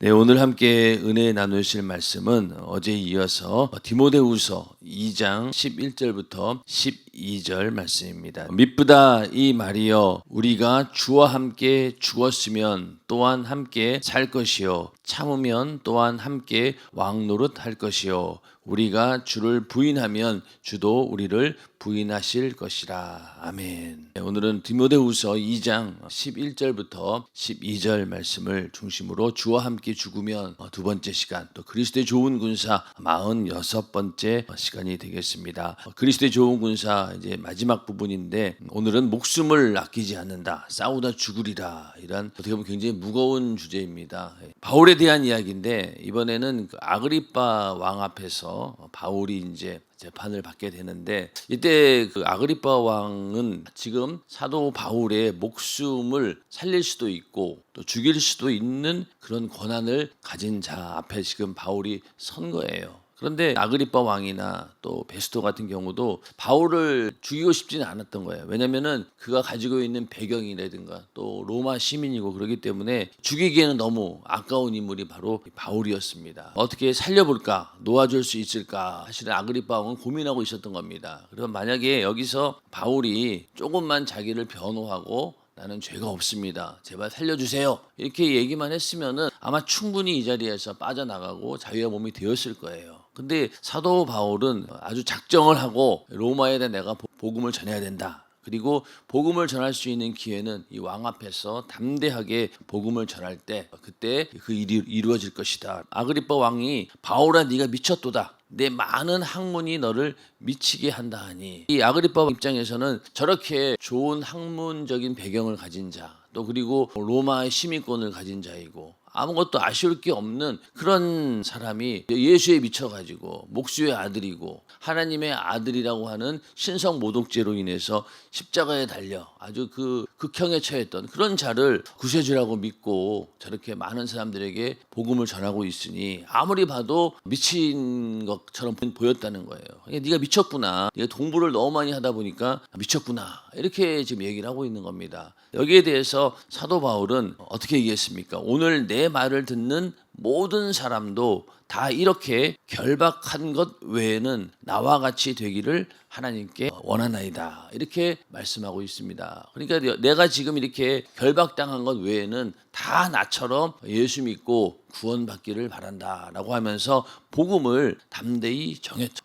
네, 오늘 함께 은혜 나누실 말씀은 어제 이어서 디모데후서 2장 11절부터 12절 말씀입니다. 미쁘다 이 말이여 우리가 주와 함께 죽었으면 또한 함께 살 것이요 참으면 또한 함께 왕노릇 할 것이요 우리가 주를 부인하면 주도 우리를 부인하실 것이라. 아멘. 오늘은 디모데후서 2장 11절부터 12절 말씀을 중심으로 주와 함께 죽으면 두 번째 시간, 또 그리스도의 좋은 군사 46번째 시간이 되겠습니다. 그리스도의 좋은 군사 이제 마지막 부분인데, 오늘은 목숨을 아끼지 않는다, 싸우다 죽으리라, 이런 어떻게 보면 굉장히 무거운 주제입니다. 바울에 대한 이야기인데, 이번에는 그 아그리빠 왕 앞에서 바울이 이제 재판을 받게 되는데, 이때 그 아그리빠 왕은 지금 사도 바울의 목숨을 살릴 수도 있고 또 죽일 수도 있는 그런 권한을 가진 자 앞에 지금 바울이 선 거예요. 그런데 아그리빠 왕이나 또 베스토 같은 경우도 바울을 죽이고 싶지는 않았던 거예요. 왜냐면은 그가 가지고 있는 배경이라든가 또 로마 시민이고 그러기 때문에 죽이기에는 너무 아까운 인물이 바로 바울이었습니다. 어떻게 살려볼까, 놓아줄 수 있을까, 사실은 아그리빠 왕은 고민하고 있었던 겁니다. 그래서 만약에 여기서 바울이 조금만 자기를 변호하고 나는 죄가 없습니다, 제발 살려주세요, 이렇게 얘기만 했으면은 아마 충분히 이 자리에서 빠져나가고 자유의 몸이 되었을 거예요. 근데 사도 바울은 아주 작정을 하고 로마에 내가 복음을 전해야 된다, 그리고 복음을 전할 수 있는 기회는 이 왕 앞에서 담대하게 복음을 전할 때 그때 그 일이 이루어질 것이다. 아그리빠 왕이 바울아 네가 미쳤도다, 내 많은 학문이 너를 미치게 한다 하니, 이 아그리빠 입장에서는 저렇게 좋은 학문적인 배경을 가진 자, 또 그리고 로마의 시민권을 가진 자이고 아무것도 아쉬울 게 없는 그런 사람이 예수에 미쳐가지고 목수의 아들이고 하나님의 아들이라고 하는 신성 모독죄로 인해서 십자가에 달려 아주 그 극형에 처했던 그런 자를 구세주라고 믿고 저렇게 많은 사람들에게 복음을 전하고 있으니 아무리 봐도 미친 것처럼 보였다는 거예요. 그러니까 네가 미쳤구나, 네가 공부를 너무 많이 하다 보니까 미쳤구나, 이렇게 지금 얘기를 하고 있는 겁니다. 여기에 대해서 사도 바울은 어떻게 얘기했습니까? 오늘 내 말을 듣는 모든 사람도 다 이렇게 결박한 것 외에는 나와 같이 되기를 하나님께 원하나이다, 이렇게 말씀하고 있습니다. 그러니까 내가 지금 이렇게 결박당한 것 외에는 다 나처럼 예수 믿고 구원받기를 바란다라고 하면서 복음을 담대히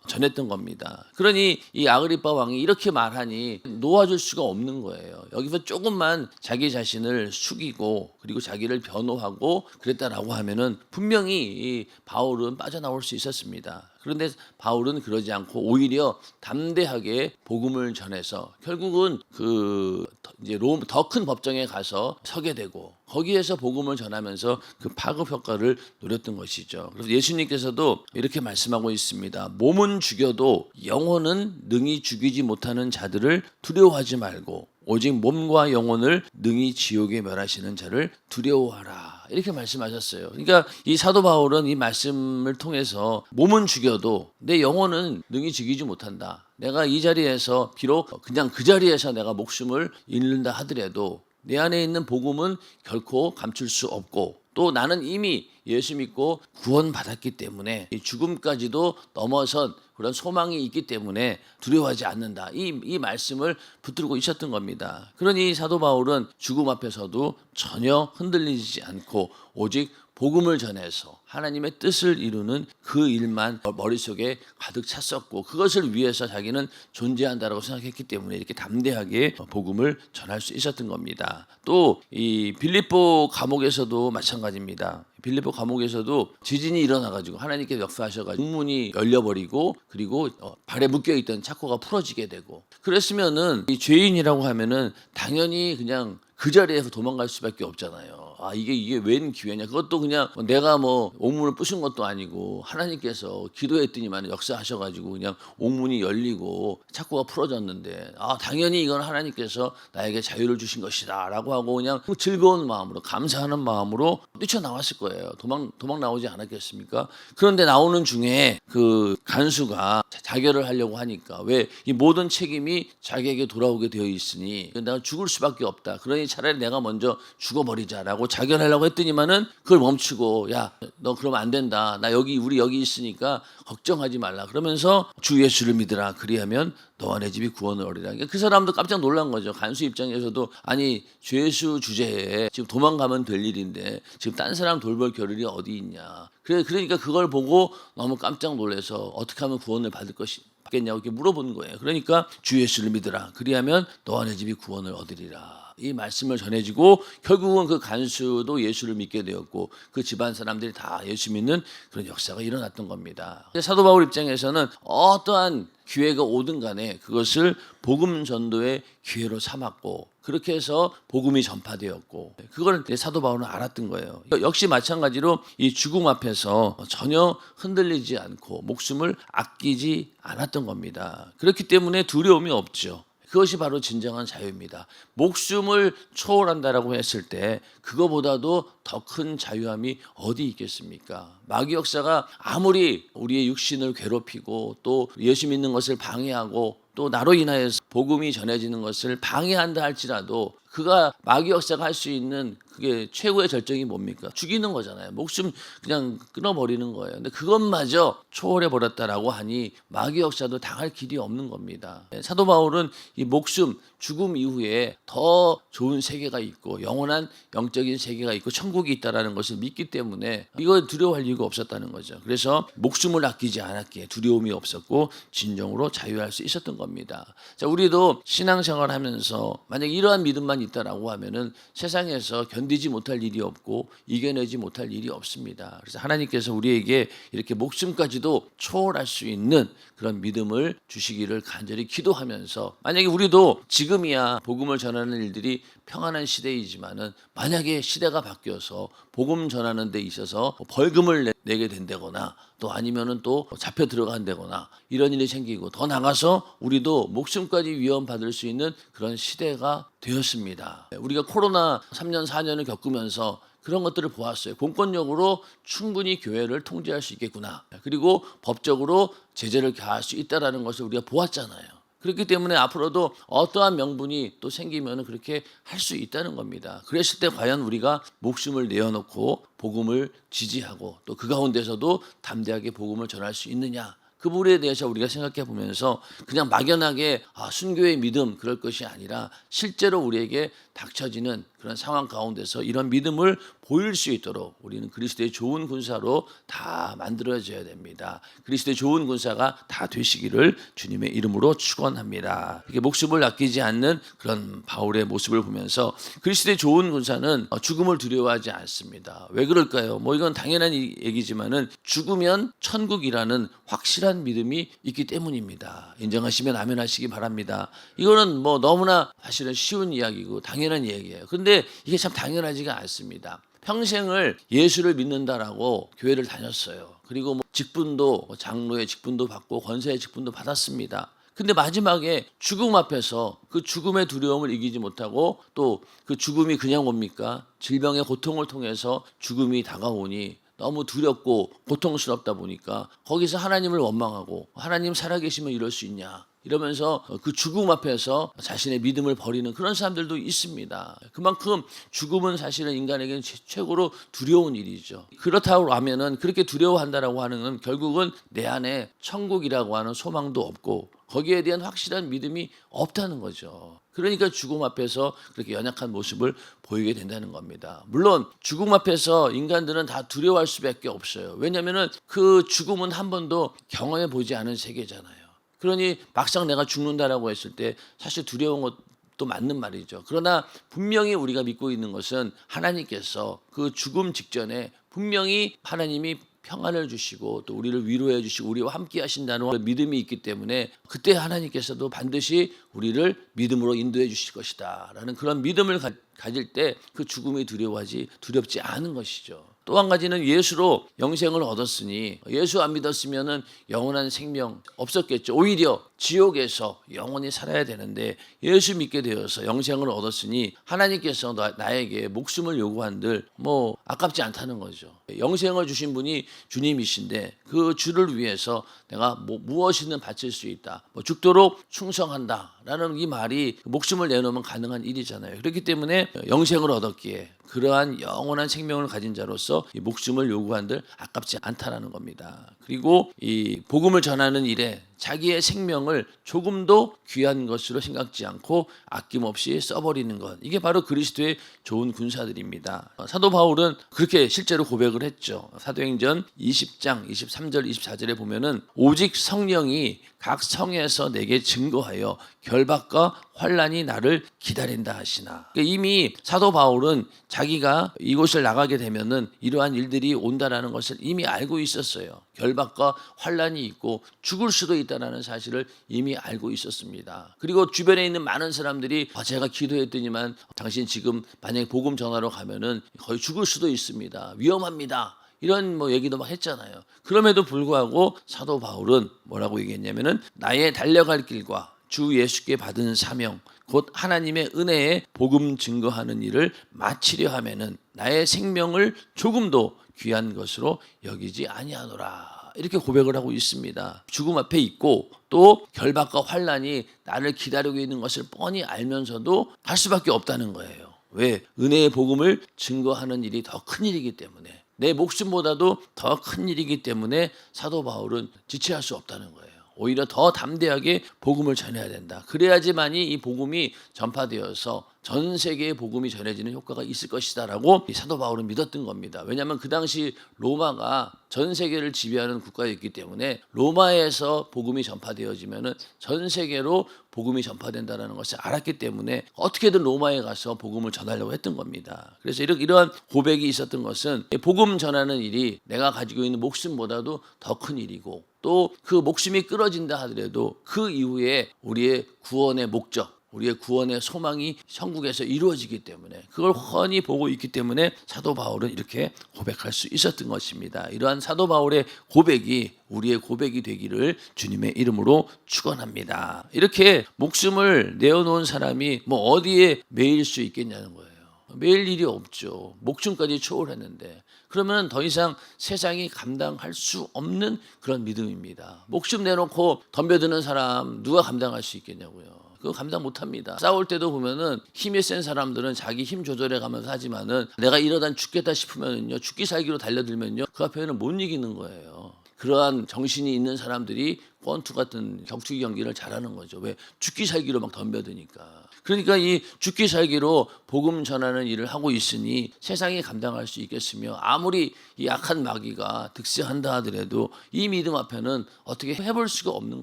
전했던 겁니다. 그러니 이 아그리빠 왕이 이렇게 말하니 놓아줄 수가 없는 거예요. 여기서 조금만 자기 자신을 숙이고 그리고 자기를 변호하고 그랬다라고 하면은 분명히 이 바울은 빠져나올 수 있었습니다. 그런데 바울은 그러지 않고 오히려 담대하게 복음을 전해서 결국은 그 이제 더 큰 법정에 가서 서게 되고 거기에서 복음을 전하면서 그 파급 효과를 누렸던 것이죠. 그래서 예수님께서도 이렇게 말씀하고 있습니다. 몸은 죽여도 영혼은 능히 죽이지 못하는 자들을 두려워하지 말고 오직 몸과 영혼을 능히 지옥에 멸하시는 자를 두려워하라, 이렇게 말씀하셨어요. 그러니까 이 사도 바울은 이 말씀을 통해서 몸은 죽여도 내 영혼은 능히 죽이지 못한다. 내가 이 자리에서 비록 그냥 그 자리에서 내가 목숨을 잃는다 하더라도 내 안에 있는 복음은 결코 감출 수 없고, 또 나는 이미 예수 믿고 구원받았기 때문에 죽음까지도 넘어선 그런 소망이 있기 때문에 두려워하지 않는다, 이 말씀을 붙들고 있었던 겁니다. 그러니 사도 바울은 죽음 앞에서도 전혀 흔들리지 않고 오직 복음을 전해서 하나님의 뜻을 이루는 그 일만 머릿속에 가득 찼었고, 그것을 위해서 자기는 존재한다라고 생각했기 때문에 이렇게 담대하게 복음을 전할 수 있었던 겁니다. 또 이 빌립보 감옥에서도 마찬가지입니다. 빌립보 감옥에서도 지진이 일어나가지고 하나님께 역사하셔가지고 문이 열려버리고 그리고 발에 묶여있던 착고가 풀어지게 되고, 그랬으면은 이 죄인이라고 하면은 당연히 그냥 그 자리에서 도망갈 수밖에 없잖아요. 아, 이게 웬 기회냐. 그것도 그냥 내가 뭐 옥문을 부순 것도 아니고 하나님께서 기도했더니만 역사하셔가지고 그냥 옥문이 열리고 착고가 풀어졌는데, 아, 당연히 이건 하나님께서 나에게 자유를 주신 것이다 라고 하고 그냥 즐거운 마음으로 감사하는 마음으로 뛰쳐나왔을 거예요. 도망 나오지 않았겠습니까? 그런데 나오는 중에 그 간수가 자결을 하려고 하니까, 왜 이 모든 책임이 자기에게 돌아오게 되어 있으니 내가 죽을 수밖에 없다, 그러니 차라리 내가 먼저 죽어버리자라고 자결하려고 했더니만은 그걸 멈추고 야, 너 그러면 안 된다. 나 우리 여기 있으니까 걱정하지 말라. 그러면서 주 예수를 믿으라. 그리하면 너와 내 집이 구원을 얻으리라. 그러니까 그 사람도 깜짝 놀란 거죠. 간수 입장에서도 아니 주 예수 주제에 지금 도망가면 될 일인데 지금 딴 사람 돌볼 겨를이 어디 있냐. 그러니까 그걸 보고 너무 깜짝 놀라서 어떻게 하면 구원을 받겠냐고 이렇게 물어보는 거예요. 그러니까 주 예수를 믿으라. 그리하면 너와 내 집이 구원을 얻으리라. 이 말씀을 전해지고 결국은 그 간수도 예수를 믿게 되었고 그 집안 사람들이 다 예수 믿는 그런 역사가 일어났던 겁니다. 사도 바울 입장에서는 어떠한 기회가 오든 간에 그것을 복음 전도의 기회로 삼았고 그렇게 해서 복음이 전파되었고 그걸 사도 바울은 알았던 거예요. 역시 마찬가지로 이 죽음 앞에서 전혀 흔들리지 않고 목숨을 아끼지 않았던 겁니다. 그렇기 때문에 두려움이 없죠. 그것이 바로 진정한 자유입니다. 목숨을 초월한다라고 했을 때 그거보다도 더 큰 자유함이 어디 있겠습니까? 마귀 역사가 아무리 우리의 육신을 괴롭히고 또 예수 믿는 것을 방해하고 또 나로 인하여서 복음이 전해지는 것을 방해한다 할지라도 그가 마귀 역사가 할 수 있는 그게 최고의 절정이 뭡니까? 죽이는 거잖아요. 목숨 그냥 끊어버리는 거예요. 근데 그것마저 초월해 버렸다라고 하니 마귀 역사도 당할 길이 없는 겁니다. 사도 바울은 이 목숨 죽음 이후에 더 좋은 세계가 있고 영원한 영적인 세계가 있고 천국이 있다라는 것을 믿기 때문에 이걸 두려워할 이유가 없었다는 거죠. 그래서 목숨을 아끼지 않았기에 두려움이 없었고 진정으로 자유할 수 있었던 겁니다. 자, 우리도 신앙생활하면서 만약 이러한 믿음만 있다라고 하면은 세상에서 견디지 못할 일이 없고 이겨내지 못할 일이 없습니다. 그래서 하나님께서 우리에게 이렇게 목숨까지도 초월할 수 있는 그런 믿음을 주시기를 간절히 기도하면서 만약에 우리도 지금이야 복음을 전하는 일들이 평안한 시대이지만은 만약에 시대가 바뀌어서 복음 전하는 데 있어서 벌금을 내게 된다거나 또 아니면은 또 잡혀 들어간다거나 이런 일이 생기고 더 나가서 우리도 목숨까지 위험받을 수 있는 그런 시대가 되었습니다. 우리가 코로나 3년 4년을 겪으면서 그런 것들을 보았어요. 공권력으로 충분히 교회를 통제할 수 있겠구나. 그리고 법적으로 제재를 가할 수 있다는 것을 우리가 보았잖아요. 그렇기 때문에 앞으로도 어떠한 명분이 또 생기면 그렇게 할 수 있다는 겁니다. 그랬을 때 과연 우리가 목숨을 내어놓고 복음을 지지하고 또 그 가운데서도 담대하게 복음을 전할 수 있느냐. 그 부분에 대해서 우리가 생각해 보면서 그냥 막연하게 순교의 믿음 그럴 것이 아니라 실제로 우리에게 닥쳐지는 그런 상황 가운데서 이런 믿음을 보일 수 있도록 우리는 그리스도의 좋은 군사로 다 만들어져야 됩니다. 그리스도의 좋은 군사가 다 되시기를 주님의 이름으로 축원합니다. 이렇게 목숨을 아끼지 않는 그런 바울의 모습을 보면서 그리스도의 좋은 군사는 죽음을 두려워하지 않습니다. 왜 그럴까요? 이건 당연한 얘기지만은 죽으면 천국이라는 확실한 믿음이 있기 때문입니다. 인정하시면 아멘 하시기 바랍니다. 이거는 너무나 사실은 쉬운 이야기고 당연한 이야기예요. 그런데 이게 참 당연하지가 않습니다. 평생을 예수를 믿는다라고 교회를 다녔어요. 그리고 직분도 장로의 직분도 받고 권세의 직분도 받았습니다. 근데 마지막에 죽음 앞에서 그 죽음의 두려움을 이기지 못하고 또 그 죽음이 그냥 옵니까? 질병의 고통을 통해서 죽음이 다가오니 너무 두렵고 고통스럽다 보니까 거기서 하나님을 원망하고 하나님 살아계시면 이럴 수 있냐 이러면서 그 죽음 앞에서 자신의 믿음을 버리는 그런 사람들도 있습니다. 그만큼 죽음은 사실은 인간에게는 최고로 두려운 일이죠. 그렇다고 하면은 그렇게 두려워한다라고 하는 건 결국은 내 안에 천국이라고 하는 소망도 없고 거기에 대한 확실한 믿음이 없다는 거죠. 그러니까 죽음 앞에서 그렇게 연약한 모습을 보이게 된다는 겁니다. 물론 죽음 앞에서 인간들은 다 두려워할 수밖에 없어요. 왜냐하면 그 죽음은 한 번도 경험해 보지 않은 세계잖아요. 그러니 막상 내가 죽는다라고 했을 때 사실 두려운 것도 맞는 말이죠. 그러나 분명히 우리가 믿고 있는 것은 하나님께서 그 죽음 직전에 분명히 하나님이 평안을 주시고 또 우리를 위로해 주시고 우리와 함께 하신다는 믿음이 있기 때문에 그때 하나님께서도 반드시 우리를 믿음으로 인도해 주실 것이다 라는 그런 믿음을 가질 때 그 죽음이 두렵지 않은 것이죠. 또 한 가지는 예수로 영생을 얻었으니 예수 안 믿었으면 영원한 생명 없었겠죠. 오히려 지옥에서 영원히 살아야 되는데 예수 믿게 되어서 영생을 얻었으니 하나님께서 나에게 목숨을 요구한들 뭐 아깝지 않다는 거죠. 영생을 주신 분이 주님이신데 그 주를 위해서 내가 무엇이든 바칠 수 있다. 죽도록 충성한다라는 이 말이 목숨을 내놓으면 가능한 일이잖아요. 그렇기 때문에 영생을 얻었기에 그러한 영원한 생명을 가진 자로서 이 목숨을 요구한들 아깝지 않다라는 겁니다. 그리고 이 복음을 전하는 일에 자기의 생명을 조금도 귀한 것으로 생각지 않고 아낌없이 써버리는 것, 이게 바로 그리스도의 좋은 군사들입니다. 사도 바울은 그렇게 실제로 고백을 했죠. 사도행전 20장 23절 24절에 보면은 오직 성령이 각 성에서 내게 증거하여 결박과 환난이 나를 기다린다 하시나. 그러니까 이미 사도 바울은 자기가 이곳을 나가게 되면은 이러한 일들이 온다라는 것을 이미 알고 있었어요. 결박과 환난이 있고 죽을 수도 있다라는 사실을 이미 알고 있었습니다. 그리고 주변에 있는 많은 사람들이 제가 기도했더니만 당신 지금 만약에 복음 전하러 가면은 거의 죽을 수도 있습니다. 위험합니다. 이런 얘기도 막 했잖아요. 그럼에도 불구하고 사도 바울은 뭐라고 얘기했냐면은 나의 달려갈 길과 주 예수께 받은 사명 곧 하나님의 은혜에 복음 증거하는 일을 마치려 하면은 나의 생명을 조금도 귀한 것으로 여기지 아니하노라. 이렇게 고백을 하고 있습니다. 죽음 앞에 있고 또 결박과 환난이 나를 기다리고 있는 것을 뻔히 알면서도 할 수밖에 없다는 거예요. 왜? 은혜의 복음을 증거하는 일이 더 큰 일이기 때문에, 내 목숨보다도 더 큰 일이기 때문에 사도 바울은 지체할 수 없다는 거예요. 오히려 더 담대하게 복음을 전해야 된다. 그래야지만이 이 복음이 전파되어서 전 세계에 복음이 전해지는 효과가 있을 것이다라고 사도 바울은 믿었던 겁니다. 왜냐하면 그 당시 로마가 전 세계를 지배하는 국가였기 때문에 로마에서 복음이 전파되어지면은 전 세계로 복음이 전파된다는 것을 알았기 때문에 어떻게든 로마에 가서 복음을 전하려고 했던 겁니다. 그래서 이러한 고백이 있었던 것은 복음 전하는 일이 내가 가지고 있는 목숨보다도 더 큰 일이고 또 그 목숨이 끊어진다 하더라도 그 이후에 우리의 구원의 목적, 우리의 구원의 소망이 천국에서 이루어지기 때문에 그걸 훤히 보고 있기 때문에 사도 바울은 이렇게 고백할 수 있었던 것입니다. 이러한 사도 바울의 고백이 우리의 고백이 되기를 주님의 이름으로 축원합니다. 이렇게 목숨을 내어놓은 사람이 어디에 매일 수 있겠냐는 거예요. 매일 일이 없죠. 목숨까지 초월했는데 그러면 더 이상 세상이 감당할 수 없는 그런 믿음입니다. 목숨 내놓고 덤벼드는 사람 누가 감당할 수 있겠냐고요. 그거 감당 못합니다. 싸울 때도 보면은 힘이 센 사람들은 자기 힘 조절해 가면서 하지만은 내가 이러다 죽겠다 싶으면은요, 죽기 살기로 달려들면요, 그 앞에는 못 이기는 거예요. 그러한 정신이 있는 사람들이 권투 같은 격투기 경기를 잘하는 거죠. 왜? 죽기 살기로 막 덤벼드니까. 그러니까 이 죽기 살기로 복음 전하는 일을 하고 있으니 세상이 감당할 수 있겠으며 아무리 이 악한 마귀가 득세한다 하더라도 이 믿음 앞에는 어떻게 해볼 수가 없는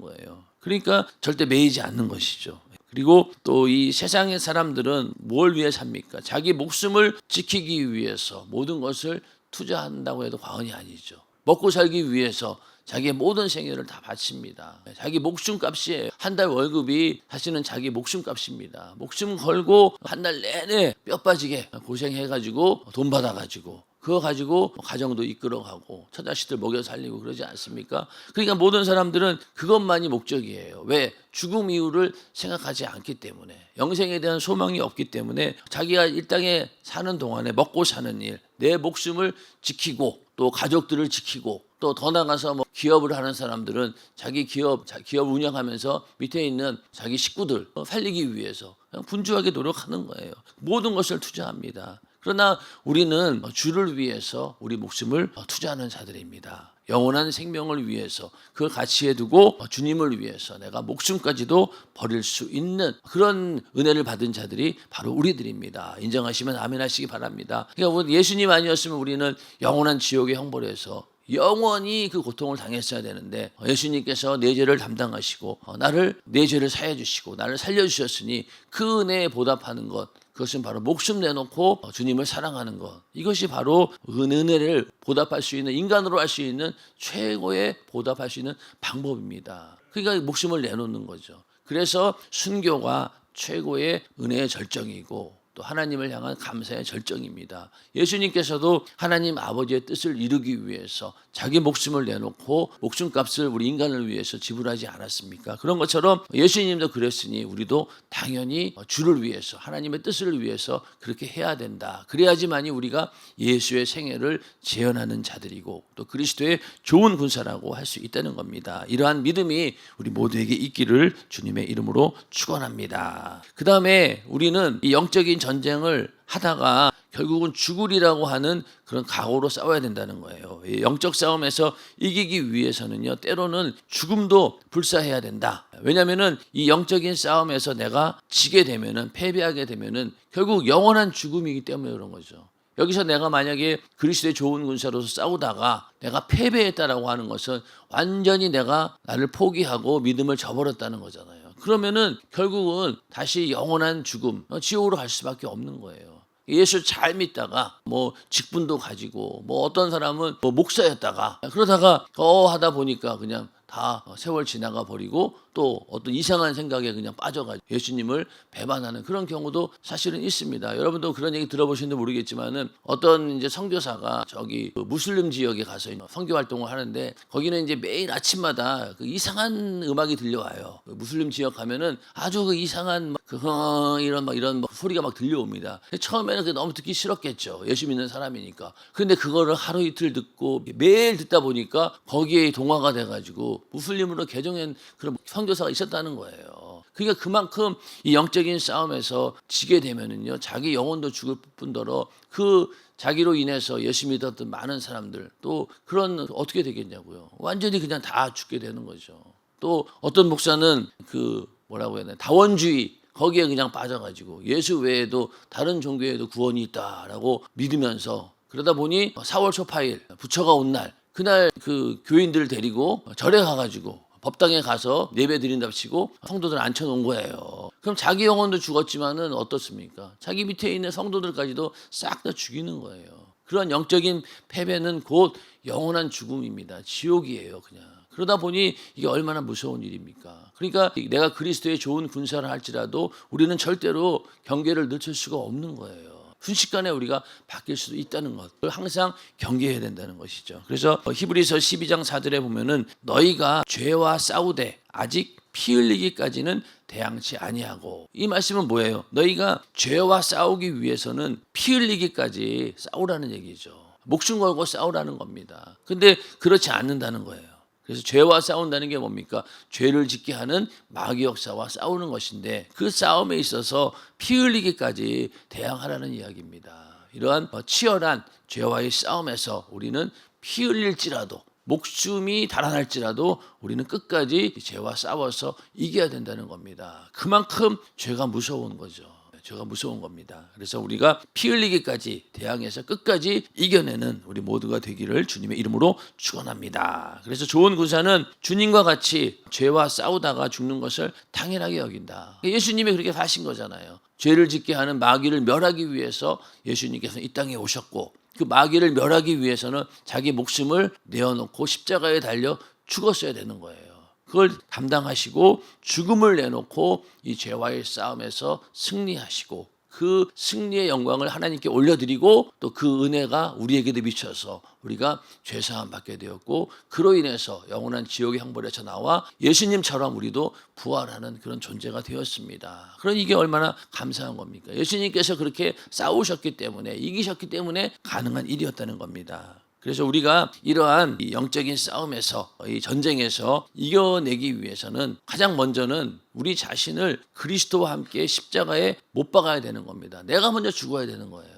거예요. 그러니까 절대 매이지 않는 것이죠. 그리고 또 이 세상의 사람들은 뭘 위해 삽니까? 자기 목숨을 지키기 위해서 모든 것을 투자한다고 해도 과언이 아니죠. 먹고 살기 위해서 자기의 모든 생애를 다 바칩니다. 자기 목숨값이에요. 한 달 월급이 사실은 자기 목숨값입니다. 목숨 걸고 한 달 내내 뼈 빠지게 고생해가지고 돈 받아가지고 그거 가지고 가정도 이끌어가고 처자식들 먹여 살리고 그러지 않습니까? 그러니까 모든 사람들은 그것만이 목적이에요. 왜? 죽음 이후를 생각하지 않기 때문에, 영생에 대한 소망이 없기 때문에 자기가 이 땅에 사는 동안에 먹고 사는 일, 내 목숨을 지키고 또 가족들을 지키고 또 더 나가서 기업을 하는 사람들은 자기 기업 운영하면서 밑에 있는 자기 식구들 살리기 위해서 그냥 분주하게 노력하는 거예요. 모든 것을 투자합니다. 그러나 우리는 주를 위해서 우리 목숨을 투자하는 자들입니다. 영원한 생명을 위해서 그걸 가치에 두고 주님을 위해서 내가 목숨까지도 버릴 수 있는 그런 은혜를 받은 자들이 바로 우리들입니다. 인정하시면 아멘 하시기 바랍니다. 그러니까 예수님 아니었으면 우리는 영원한 지옥의 형벌에서 영원히 그 고통을 당했어야 되는데 예수님께서 내 죄를 담당하시고 내 죄를 사해 주시고 나를 살려주셨으니 그 은혜에 보답하는 것, 그것은 바로 목숨 내놓고 주님을 사랑하는 것. 이것이 바로 은혜를 보답할 수 있는, 인간으로 할 수 있는 최고의 보답할 수 있는 방법입니다. 그러니까 목숨을 내놓는 거죠. 그래서 순교가 최고의 은혜의 절정이고 또 하나님을 향한 감사의 절정입니다. 예수님께서도 하나님 아버지의 뜻을 이루기 위해서 자기 목숨을 내놓고 목숨값을 우리 인간을 위해서 지불하지 않았습니까? 그런 것처럼 예수님도 그랬으니 우리도 당연히 주를 위해서 하나님의 뜻을 위해서 그렇게 해야 된다. 그래야지만이 우리가 예수의 생애를 재현하는 자들이고 또 그리스도의 좋은 군사라고 할 수 있다는 겁니다. 이러한 믿음이 우리 모두에게 있기를 주님의 이름으로 축원합니다. 그 다음에 우리는 이 영적인 전쟁을 하다가 결국은 죽으리라고 하는 그런 각오로 싸워야 된다는 거예요. 이 영적 싸움에서 이기기 위해서는요, 때로는 죽음도 불사해야 된다. 왜냐하면은 이 영적인 싸움에서 내가 지게 되면은, 패배하게 되면은 결국 영원한 죽음이기 때문에 그런 거죠. 여기서 내가 만약에 그리스도의 좋은 군사로서 싸우다가 내가 패배했다라고 하는 것은 완전히 내가 나를 포기하고 믿음을 저버렸다는 거잖아요. 그러면은 결국은 다시 영원한 죽음, 지옥으로 갈 수밖에 없는 거예요. 예수 잘 믿다가 뭐 직분도 가지고 뭐 어떤 사람은 뭐 목사였다가 그러다가 하다 보니까 그냥 다 세월 지나가 버리고 또 어떤 이상한 생각에 그냥 빠져가지고 예수님을 배반하는 그런 경우도 사실은 있습니다. 여러분도 그런 얘기 들어보시는지 모르겠지만은 어떤 이제 선교사가 저기 그 무슬림 지역에 가서 선교 활동을 하는데 거기는 이제 매일 아침마다 그 이상한 음악이 들려와요. 그 무슬림 지역 가면은 아주 그 이상한 이런 소리가 막 들려옵니다. 처음에는 그게 너무 듣기 싫었겠죠. 예수 믿는 사람이니까. 근데 그거를 하루 이틀 듣고 매일 듣다 보니까 거기에 동화가 돼가지고 무슬림으로 개종한 그런 선교사가 있었다는 거예요. 그러니까 그만큼 이 영적인 싸움에서 지게 되면은요, 자기 영혼도 죽을 뿐더러 그 자기로 인해서 예수 믿었던 많은 사람들 또 그런 어떻게 되겠냐고요. 완전히 그냥 다 죽게 되는 거죠. 또 어떤 목사는 그 뭐라고 해야 되나 다원주의 거기에 그냥 빠져가지고 예수 외에도 다른 종교에도 구원이 있다라고 믿으면서 그러다 보니 4월 초파일 부처가 온 날 그날 그 교인들을 데리고 절에 가가지고 법당에 가서 예배 드린다고 치고 성도들 앉혀놓은 거예요. 그럼 자기 영혼도 죽었지만은 어떻습니까? 자기 밑에 있는 성도들까지도 싹 다 죽이는 거예요. 그런 영적인 패배는 곧 영원한 죽음입니다. 지옥이에요, 그냥. 그러다 보니 이게 얼마나 무서운 일입니까? 그러니까 내가 그리스도의 좋은 군사를 할지라도 우리는 절대로 경계를 늦출 수가 없는 거예요. 순식간에 우리가 바뀔 수도 있다는 것을 항상 경계해야 된다는 것이죠. 그래서 히브리서 12장 4절에 보면은 너희가 죄와 싸우되 아직 피 흘리기까지는 대항치 아니하고, 이 말씀은 뭐예요? 너희가 죄와 싸우기 위해서는 피 흘리기까지 싸우라는 얘기죠. 목숨 걸고 싸우라는 겁니다. 근데 그렇지 않는다는 거예요. 그래서 죄와 싸운다는 게 뭡니까? 죄를 짓게 하는 마귀 역사와 싸우는 것인데 그 싸움에 있어서 피 흘리기까지 대항하라는 이야기입니다. 이러한 치열한 죄와의 싸움에서 우리는 피 흘릴지라도 목숨이 달아날지라도 우리는 끝까지 죄와 싸워서 이겨야 된다는 겁니다. 그만큼 죄가 무서운 거죠. 죄가 무서운 겁니다. 그래서 우리가 피 흘리기까지 대항해서 끝까지 이겨내는 우리 모두가 되기를 주님의 이름으로 축원합니다. 그래서 좋은 군사는 주님과 같이 죄와 싸우다가 죽는 것을 당연하게 여긴다. 예수님이 그렇게 하신 거잖아요. 죄를 짓게 하는 마귀를 멸하기 위해서 예수님께서 이 땅에 오셨고 그 마귀를 멸하기 위해서는 자기 목숨을 내어놓고 십자가에 달려 죽었어야 되는 거예요. 그걸 담당하시고 죽음을 내놓고 이 죄와의 싸움에서 승리하시고 그 승리의 영광을 하나님께 올려드리고 또 그 은혜가 우리에게도 미쳐서 우리가 죄사함 받게 되었고 그로 인해서 영원한 지옥의 형벌에서 나와 예수님처럼 우리도 부활하는 그런 존재가 되었습니다. 그럼 이게 얼마나 감사한 겁니까? 예수님께서 그렇게 싸우셨기 때문에 이기셨기 때문에 가능한 일이었다는 겁니다. 그래서 우리가 이러한 영적인 싸움에서 이 전쟁에서 이겨내기 위해서는 가장 먼저는 우리 자신을 그리스도와 함께 십자가에 못 박아야 되는 겁니다. 내가 먼저 죽어야 되는 거예요.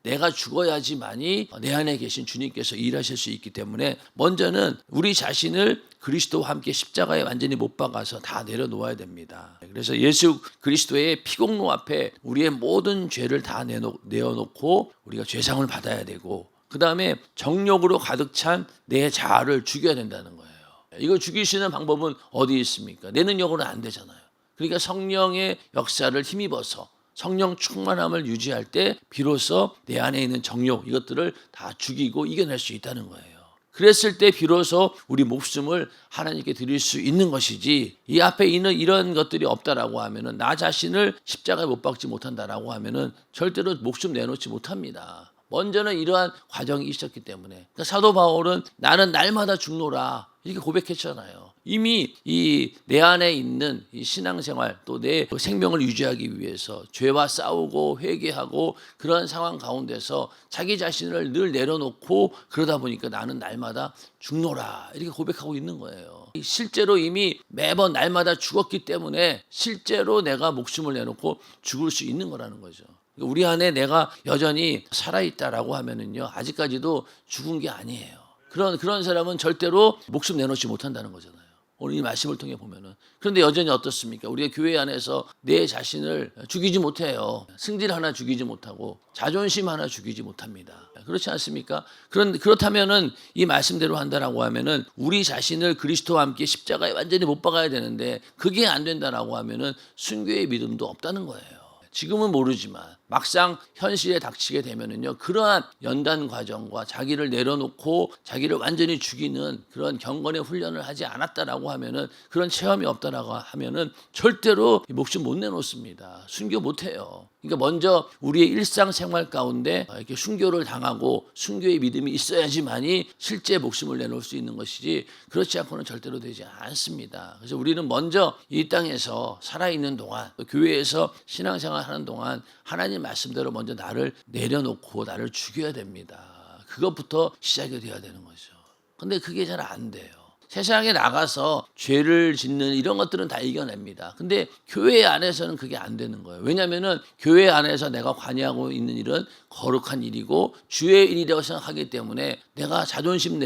내가 죽어야지만이 내 안에 계신 주님께서 일하실 수 있기 때문에 먼저는 우리 자신을 그리스도와 함께 십자가에 완전히 못 박아서 다 내려놓아야 됩니다. 그래서 예수 그리스도의 피공로 앞에 우리의 모든 죄를 다 내어놓고 우리가 죄상을 받아야 되고 그 다음에 정욕으로 가득 찬 내 자아를 죽여야 된다는 거예요. 이거 죽일 수 있는 방법은 어디 있습니까? 내 능력으로는 안 되잖아요. 그러니까 성령의 역사를 힘입어서 성령 충만함을 유지할 때 비로소 내 안에 있는 정욕 이것들을 다 죽이고 이겨낼 수 있다는 거예요. 그랬을 때 비로소 우리 목숨을 하나님께 드릴 수 있는 것이지, 이 앞에 있는 이런 것들이 없다라고 하면은, 나 자신을 십자가에 못 박지 못한다라고 하면은 절대로 목숨 내놓지 못합니다. 먼저는 이러한 과정이 있었기 때문에. 그러니까 사도 바울은 나는 날마다 죽노라 이렇게 고백했잖아요. 이미 이 내 안에 있는 이 신앙생활, 또 내 생명을 유지하기 위해서 죄와 싸우고 회개하고 그런 상황 가운데서 자기 자신을 늘 내려놓고, 그러다 보니까 나는 날마다 죽노라 이렇게 고백하고 있는 거예요. 실제로 이미 매번 날마다 죽었기 때문에 실제로 내가 목숨을 내놓고 죽을 수 있는 거라는 거죠. 우리 안에 내가 여전히 살아있다라고 하면은요, 아직까지도 죽은 게 아니에요. 그런 사람은 절대로 목숨 내놓지 못한다는 거잖아요. 오늘 이 말씀을 통해 보면은. 그런데 여전히 어떻습니까? 우리가 교회 안에서 내 자신을 죽이지 못해요. 승질 하나 죽이지 못하고 자존심 하나 죽이지 못합니다. 그렇지 않습니까? 그렇다면은 이 말씀대로 한다라고 하면은 우리 자신을 그리스도와 함께 십자가에 완전히 못 박아야 되는데, 그게 안 된다라고 하면은 순교의 믿음도 없다는 거예요. 지금은 모르지만 막상 현실에 닥치게 되면은요, 그러한 연단 과정과 자기를 내려놓고 자기를 완전히 죽이는 그런 경건의 훈련을 하지 않았다라고 하면은, 그런 체험이 없다라고 하면은 절대로 목숨 못 내놓습니다. 순교 못 해요. 그러니까 먼저 우리의 일상생활 가운데 이렇게 순교를 당하고 순교의 믿음이 있어야지만이 실제 목숨을 내놓을 수 있는 것이지, 그렇지 않고는 절대로 되지 않습니다. 그래서 우리는 먼저 이 땅에서 살아있는 동안, 교회에서 신앙생활 하는 동안 하나님 말씀대로 먼저 나를 내려놓고 나를 죽여야 됩니다. 그것부터 시작이 돼야 되는 거죠. 근데 그게 잘 안 돼요. 세상에 나가서 죄를 짓는 이런 것들은 다 이겨냅니다. 근데 교회 안에서는 그게 안 되는 거예요. 왜냐하면은 교회 안에서 내가 관여하고 있는 일은 거룩한 일이고 주의 일이라고 생각하기 때문에 내가 자존심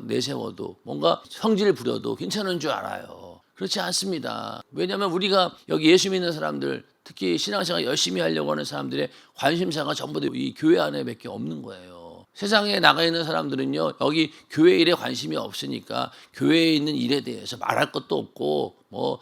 내세워도 뭔가 성질 부려도 괜찮은 줄 알아요. 그렇지 않습니다. 왜냐하면 우리가 여기 예수 믿는 사람들, 특히 신앙생활 열심히 하려고 하는 사람들의 관심사가 전부 다 이 교회 안에밖에 없는 거예요. 세상에 나가 있는 사람들은요, 여기 교회 일에 관심이 없으니까 교회에 있는 일에 대해서 말할 것도 없고 뭐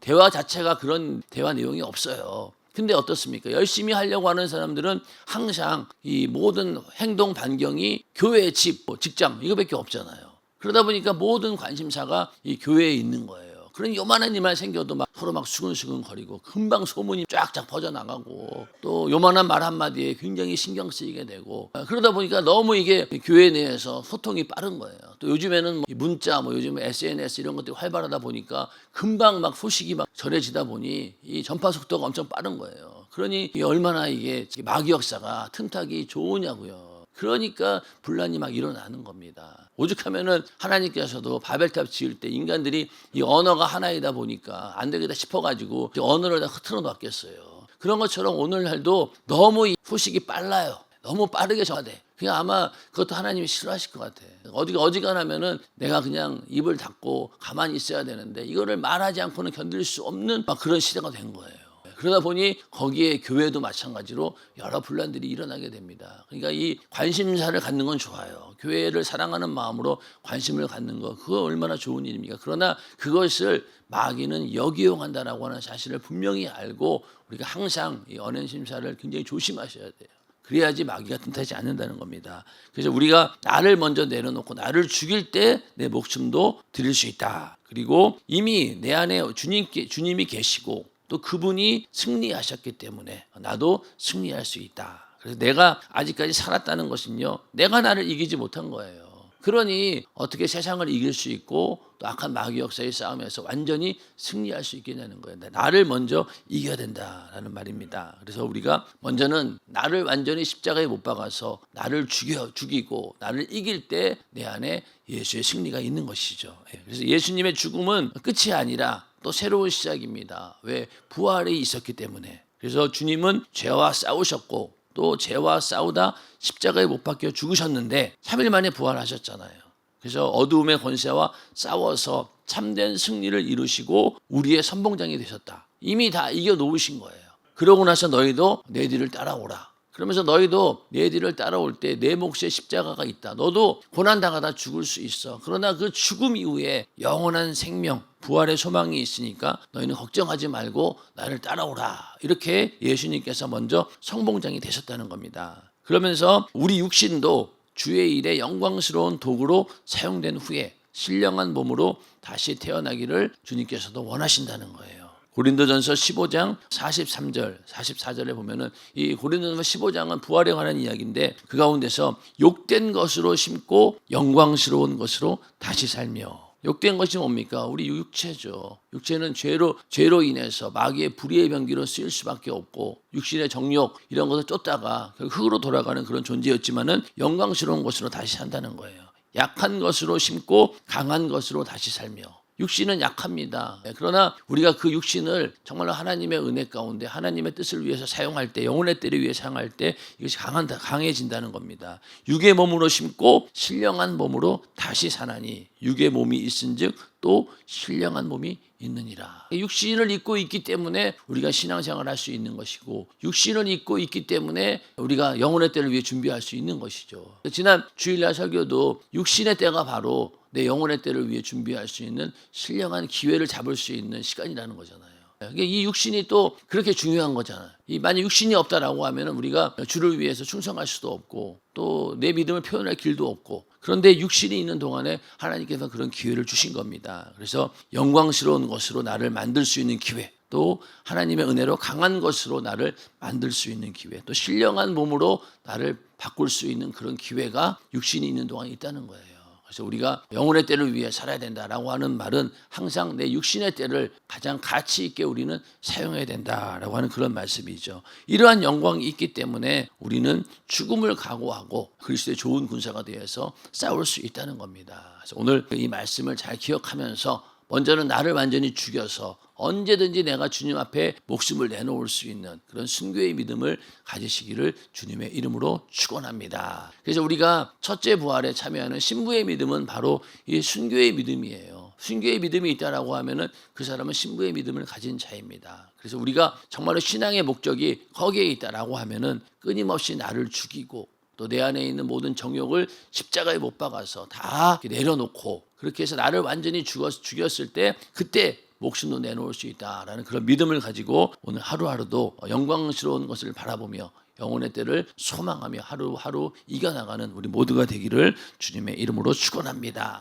대화 자체가 그런 대화 내용이 없어요. 근데 어떻습니까? 열심히 하려고 하는 사람들은 항상 이 모든 행동 반경이 교회, 집, 직장 이거밖에 없잖아요. 그러다 보니까 모든 관심사가 이 교회에 있는 거예요. 그런 요만한 일만 생겨도 막 서로 막 수근수근 거리고 금방 소문이 쫙쫙 퍼져나가고, 또 요만한 말 한마디에 굉장히 신경 쓰이게 되고, 그러다 보니까 너무 이게 교회 내에서 소통이 빠른 거예요. 또 요즘에는 문자, 요즘 SNS 이런 것들이 활발하다 보니까 금방 막 소식이 막 전해지다 보니 이 전파 속도가 엄청 빠른 거예요. 그러니 얼마나 이게 마귀 역사가 틈타기 좋으냐고요. 그러니까 분란이 막 일어나는 겁니다. 오죽하면은 하나님께서도 바벨탑 지을 때 인간들이 이 언어가 하나이다 보니까 안 되겠다 싶어가지고 언어를 다 흐트러 놨겠어요. 그런 것처럼 오늘날도 너무 이 후식이 빨라요. 너무 빠르게 전화돼. 그냥 아마 그것도 하나님이 싫어하실 것 같아. 어지간하면은 내가 그냥 입을 닫고 가만히 있어야 되는데 이거를 말하지 않고는 견딜 수 없는 막 그런 시대가 된 거예요. 그러다 보니 거기에 교회도 마찬가지로 여러 분란들이 일어나게 됩니다. 그러니까 이 관심사를 갖는 건 좋아요. 교회를 사랑하는 마음으로 관심을 갖는 거, 그거 얼마나 좋은 일입니까? 그러나 그것을 마귀는 역이용한다라고 하는 사실을 분명히 알고 우리가 항상 이 언행 심사를 굉장히 조심하셔야 돼요. 그래야지 마귀가 틈타지 않는다는 겁니다. 그래서 우리가 나를 먼저 내려놓고 나를 죽일 때 내 목숨도 드릴 수 있다. 그리고 이미 내 안에 주님이 계시고 또 그분이 승리하셨기 때문에 나도 승리할 수 있다. 그래서 내가 아직까지 살았다는 것은요, 내가 나를 이기지 못한 거예요. 그러니 어떻게 세상을 이길 수 있고 또 악한 마귀 역사의 싸움에서 완전히 승리할 수 있겠냐는 거예요. 나를 먼저 이겨야 된다라는 말입니다. 그래서 우리가 먼저는 나를 완전히 십자가에 못 박아서 나를 죽이고 나를 이길 때 내 안에 예수의 승리가 있는 것이죠. 그래서 예수님의 죽음은 끝이 아니라 또 새로운 시작입니다. 왜? 부활이 있었기 때문에. 그래서 주님은 죄와 싸우셨고 또 죄와 싸우다 십자가에 못 박혀 죽으셨는데 3일 만에 부활하셨잖아요. 그래서 어두움의 권세와 싸워서 참된 승리를 이루시고 우리의 선봉장이 되셨다. 이미 다 이겨놓으신 거예요. 그러고 나서 너희도 내 뒤를 따라오라. 그러면서 너희도 내 뒤를 따라올 때 내 몫에 십자가가 있다. 너도 고난당하다 죽을 수 있어. 그러나 그 죽음 이후에 영원한 생명, 부활의 소망이 있으니까 너희는 걱정하지 말고 나를 따라오라. 이렇게 예수님께서 먼저 성봉장이 되셨다는 겁니다. 그러면서 우리 육신도 주의 일에 영광스러운 도구로 사용된 후에 신령한 몸으로 다시 태어나기를 주님께서도 원하신다는 거예요. 고린도전서 15장 43절, 44절에 보면은 이 고린도전서 15장은 부활에 관한 이야기인데 그 가운데서 욕된 것으로 심고 영광스러운 것으로 다시 살며, 욕된 것이 뭡니까? 우리 육체죠. 육체는 죄로 인해서 마귀의 불의의 병기로 쓰일 수밖에 없고 육신의 정욕 이런 것을 쫓다가 흙으로 돌아가는 그런 존재였지만은 영광스러운 것으로 다시 산다는 거예요. 약한 것으로 심고 강한 것으로 다시 살며. 육신은 약합니다. 그러나 우리가 그 육신을 정말로 하나님의 은혜 가운데 하나님의 뜻을 위해서 사용할 때, 영혼의 때를 위해 사용할 때 이것이 강해진다는 겁니다. 육의 몸으로 심고 신령한 몸으로 다시 사나니 육의 몸이 있은즉 또 신령한 몸이 있느니라. 육신을 입고 있기 때문에 우리가 신앙생활을 할 수 있는 것이고, 육신을 입고 있기 때문에 우리가 영혼의 때를 위해 준비할 수 있는 것이죠. 지난 주일날 설교도 육신의 때가 바로 내 영혼의 때를 위해 준비할 수 있는 신령한 기회를 잡을 수 있는 시간이라는 거잖아요. 이 육신이 또 그렇게 중요한 거잖아요. 만약 육신이 없다라고 하면 우리가 주를 위해서 충성할 수도 없고 또 내 믿음을 표현할 길도 없고, 그런데 육신이 있는 동안에 하나님께서 그런 기회를 주신 겁니다. 그래서 영광스러운 것으로 나를 만들 수 있는 기회, 또 하나님의 은혜로 강한 것으로 나를 만들 수 있는 기회, 또 신령한 몸으로 나를 바꿀 수 있는 그런 기회가 육신이 있는 동안에 있다는 거예요. 그래서 우리가 영혼의 때를 위해 살아야 된다라고 하는 말은 항상 내 육신의 때를 가장 가치 있게 우리는 사용해야 된다라고 하는 그런 말씀이죠. 이러한 영광이 있기 때문에 우리는 죽음을 각오하고 그리스도의 좋은 군사가 되어서 싸울 수 있다는 겁니다. 그래서 오늘 이 말씀을 잘 기억하면서 먼저는 나를 완전히 죽여서 언제든지 내가 주님 앞에 목숨을 내놓을 수 있는 그런 순교의 믿음을 가지시기를 주님의 이름으로 축원합니다. 그래서 우리가 첫째 부활에 참여하는 신부의 믿음은 바로 이 순교의 믿음이에요. 순교의 믿음이 있다라고 하면은 그 사람은 신부의 믿음을 가진 자입니다. 그래서 우리가 정말로 신앙의 목적이 거기에 있다라고 하면은 끊임없이 나를 죽이고 또 내 안에 있는 모든 정욕을 십자가에 못 박아서 다 내려놓고 그렇게 해서 나를 완전히 죽였을 때 그때 목숨도 내놓을 수 있다라는 그런 믿음을 가지고 오늘 하루하루도 영광스러운 것을 바라보며 영혼의 때를 소망하며 하루하루 이겨나가는 우리 모두가 되기를 주님의 이름으로 축원합니다.